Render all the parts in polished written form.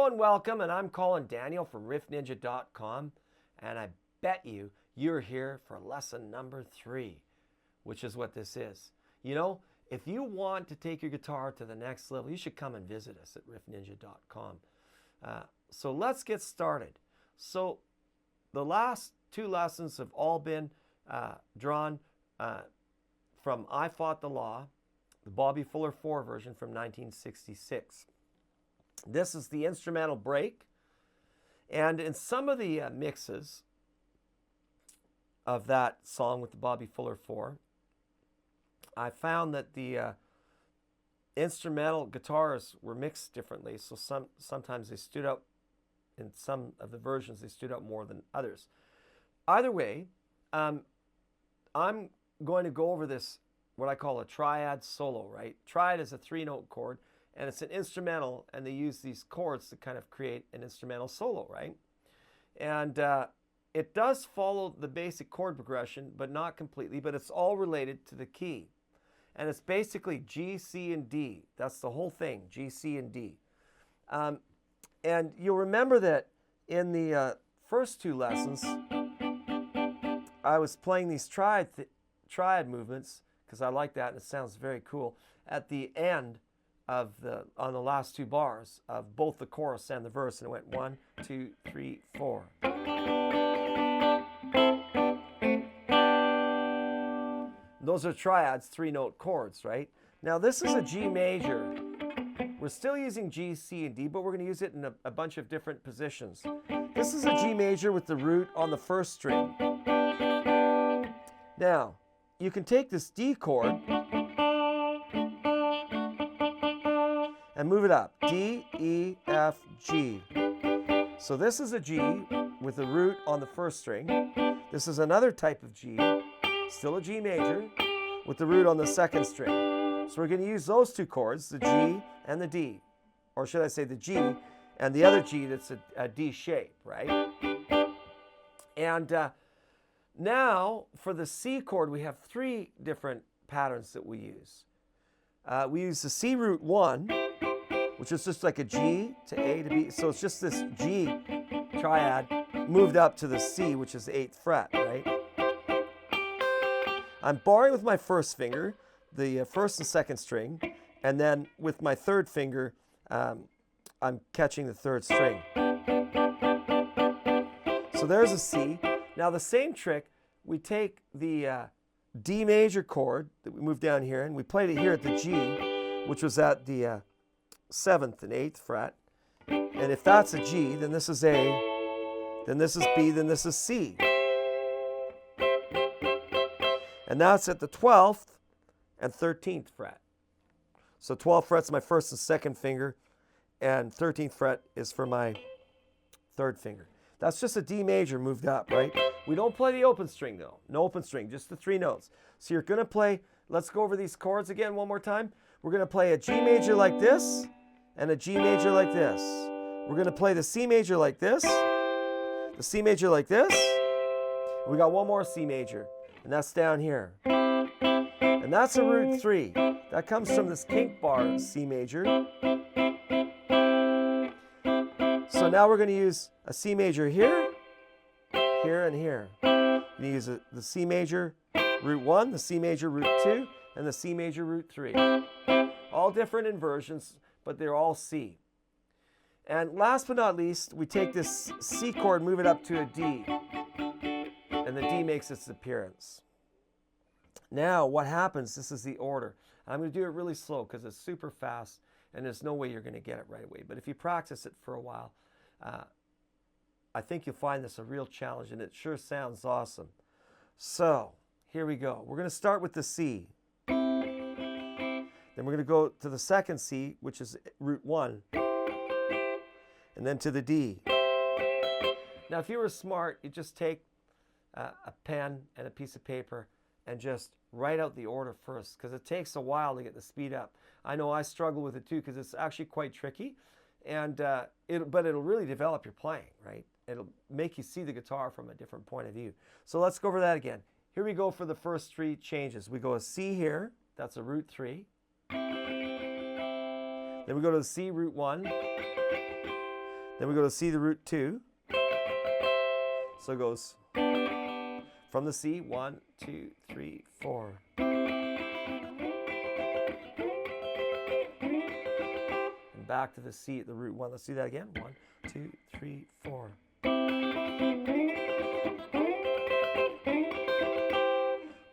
Hello and welcome, and I'm Colin Daniel from riffninja.com, and I bet you're here for lesson number 3, which is what this is. You know, if you want to take your guitar to the next level, you should come and visit us at riffninja.com. So let's get started. So the last 2 lessons have all been drawn from I Fought the Law, the Bobby Fuller 4 version from 1966. This is the instrumental break, and in some of the mixes of that song with the Bobby Fuller 4, I found that the instrumental guitars were mixed differently, so sometimes they stood out. In some of the versions, they stood out more than others. Either way, I'm going to go over this, what I call a triad solo, right? Triad is a 3-note chord, and it's an instrumental, and they use these chords to kind of create an instrumental solo, right? And it does follow the basic chord progression, but not completely, but it's all related to the key. And it's basically G, C, and D. That's the whole thing, G, C, and D. And you'll remember that in the first 2 lessons, I was playing these triad movements, because I like that, and it sounds very cool, at the end of on the last 2 bars of both the chorus and the verse, and it went 1, 2, 3, 4. Those are triads, 3-note chords, right? Now this is a G major. We're still using G, C, and D, but we're going to use it in a bunch of different positions. This is a G major with the root on the 1st string. Now, you can take this D chord and move it up. D, E, F, G. So this is a G with the root on the 1st string. This is another type of G, still a G major, with the root on the 2nd string. So we're going to use those 2 chords, the G and the D. Or should I say the G and the other G that's a D shape, right? And now for the C chord, we have 3 different patterns that we use. We use the C root 1, which is just like a G to A to B. So it's just this G triad moved up to the C, which is the 8th fret, right? I'm barring with my 1st finger, the 1st and 2nd string, and then with my 3rd finger, I'm catching the 3rd string. So there's a C. Now the same trick, we take the D major chord that we moved down here, and we played it here at the G, which was at the 7th and 8th fret. And if that's a G, then this is A, then this is B, then this is C. And that's at the 12th and 13th fret. So 12th fret's my 1st and 2nd finger, and 13th fret is for my 3rd finger. That's just a D major moved up, right? We don't play the open string though. No open string, just the 3 notes. So you're going to play, let's go over these chords again one more time. We're going to play a G major like this and a G major like this. We're going to play the C major like this, the C major like this. We got one more C major, and that's down here. And that's a root 3. That comes from this kink bar C major. So now we're going to use a C major here, here, and here. We're going to use the C major root 1, the C major root 2, and the C major root 3. All different inversions, but they're all C. And last but not least, we take this C chord, move it up to a D, and the D makes its appearance. Now what happens, this is the order. I'm going to do it really slow because it's super fast, and there's no way you're going to get it right away. But if you practice it for a while, I think you'll find this a real challenge, and it sure sounds awesome. So here we go. We're going to start with the C. Then we're going to go to the 2nd C, which is root 1, and then to the D. Now if you were smart, you just take a pen and a piece of paper and just write out the order first, because it takes a while to get the speed up. I know I struggle with it too, because it's actually quite tricky, and but it'll really develop your playing, right? It'll make you see the guitar from a different point of view. So let's go over that again. Here we go for the first 3 changes. We go a C here, that's a root 3. Then we go to the C root 1. Then we go to C the root 2. So it goes from the C, 1, 2, 3, 4. And back to the C at the root 1. Let's do that again. 1, 2, 3, 4.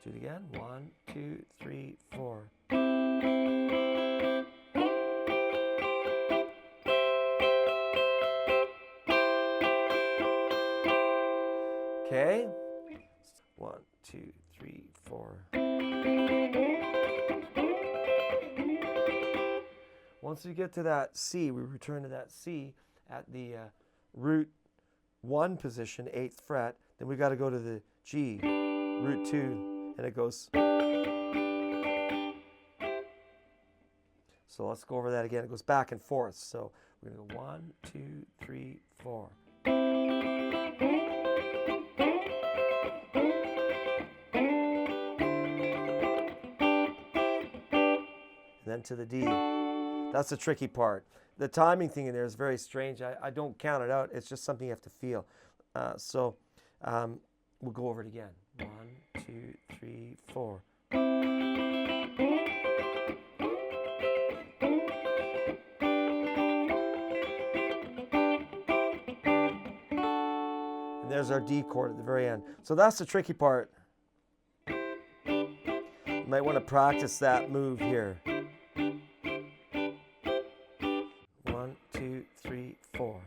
Do it again. 1, 2, 3, 4. Okay. 1, 2, 3, 4. Once we get to that C, we return to that C at the root 1 position, 8th fret. Then we got to go to the G, root 2, and it goes. So let's go over that again. It goes back and forth. So we're going to go 1, 2, 3, 4. And then to the D. That's the tricky part. The timing thing in there is very strange. I don't count it out. It's just something you have to feel. We'll go over it again. 1, 2, 3, 4. And there's our D chord at the very end. So that's the tricky part. You might want to practice that move here. 1, 2, 3, 4.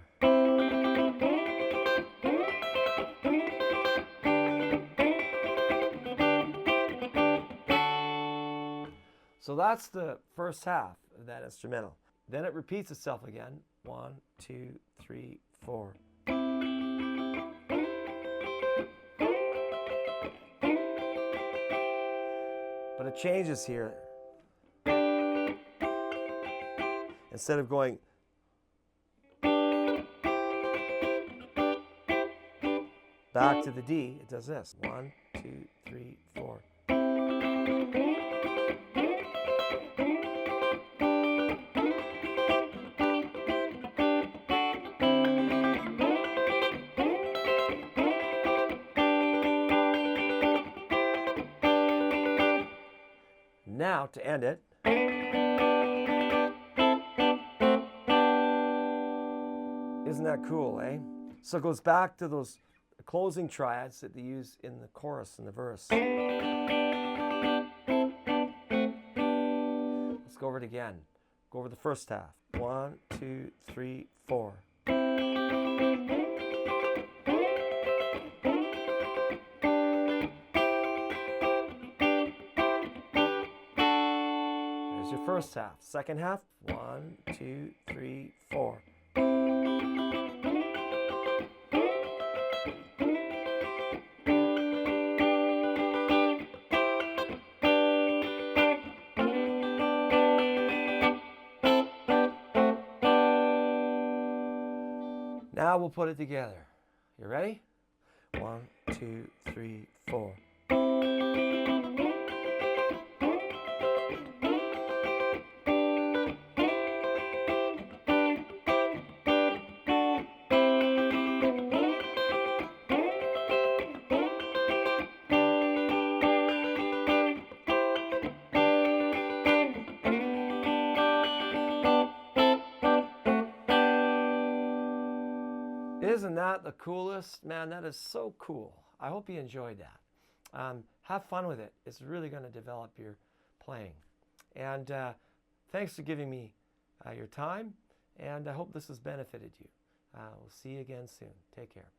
So that's the first half of that instrumental. Then it repeats itself again. 1, 2, 3, 4. But it changes here. Instead of going back to the D, it does this. 1, 2, 3, 4. Now, to end it, isn't that cool, eh? So it goes back to those closing triads that they use in the chorus and the verse. Let's go over it again. Go over the first half. 1, 2, 3, 4. There's your first half. Second half. 1, 2, 3, 4. Now we'll put it together. You ready? 1, 2, 3, 4. Isn't that the coolest? Man, that is so cool. I hope you enjoyed that. Have fun with it. It's really going to develop your playing. And thanks for giving me your time, and I hope this has benefited you. We'll see you again soon. Take care.